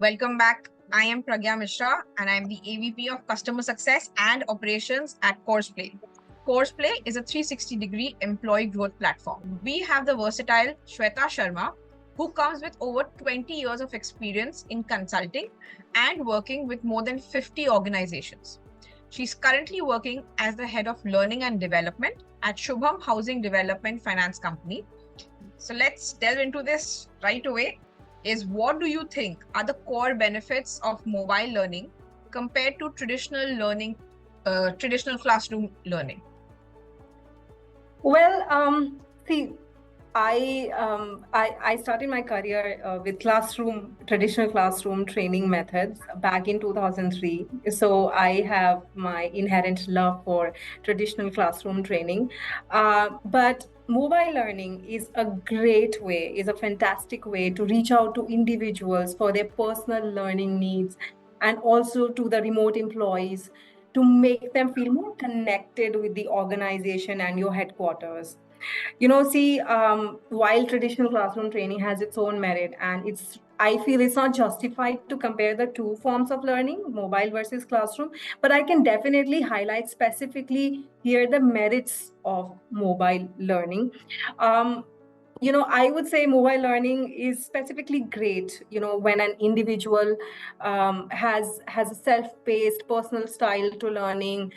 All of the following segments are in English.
Welcome back. I am Pragya Mishra and I am the AVP of Customer Success and Operations at Courseplay. Courseplay is a 360-degree employee growth platform. We have the versatile Shweta Sharma, who comes with over 20 years of experience in consulting and working with more than 50 organizations. She's currently working as the head of learning and development at Shubham Housing Development Finance Company. So let's delve into this right away. What do you think are the core benefits of mobile learning compared to traditional learning, traditional classroom learning? Well, see, I started my career with traditional classroom training methods back in 2003. So I have my inherent love for traditional classroom training. But mobile learning is a fantastic way to reach out to individuals for their personal learning needs, and also to the remote employees, to make them feel more connected with the organization and your headquarters. While traditional classroom training has its own merit, and I feel it's not justified to compare the two forms of learning, mobile versus classroom, but I can definitely highlight specifically here the merits of mobile learning. I would say mobile learning is specifically great, when an individual has a self-paced personal style to learning,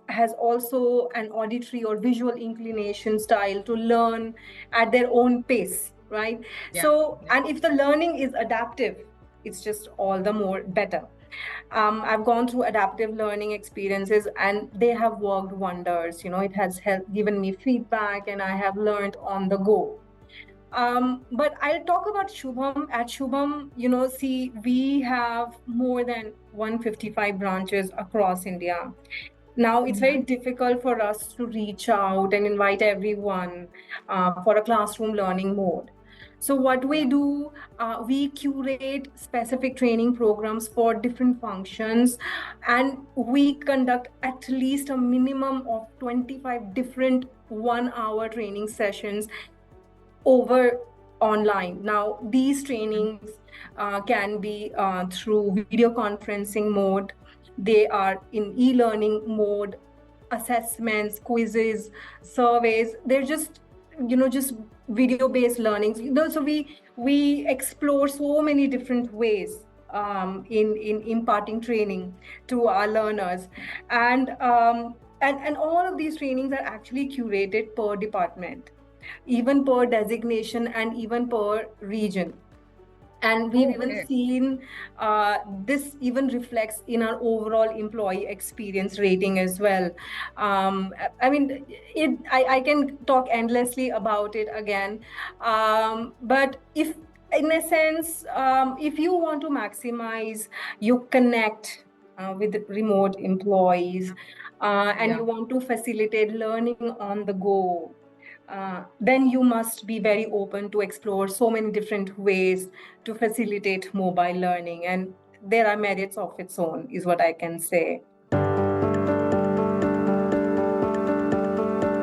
has also an auditory or visual inclination style to learn at their own pace, right? And if the learning is adaptive, it's just all the more better. I've gone through adaptive learning experiences and they have worked wonders. It has given me feedback and I have learned on the go. But I'll talk about Shubham. At Shubham, we have more than 155 branches across India. Now, it's very difficult for us to reach out and invite everyone for a classroom learning mode. So what we do, we curate specific training programs for different functions, and we conduct at least a minimum of 25 different 1-hour training sessions over online. Now, these trainings can be through video conferencing mode. They are in e-learning mode, assessments, quizzes, surveys. They're just video-based learnings. So we explore so many different ways in imparting training to our learners, and all of these trainings are actually curated per department, even per designation, and even per region. And we've even seen this even reflects in our overall employee experience rating as well. I can talk endlessly about it again. But if, in a sense, if you want to maximize your connect with remote employees, and you want to facilitate learning on the go, then you must be very open to explore so many different ways to facilitate mobile learning. And there are merits of its own, is what I can say.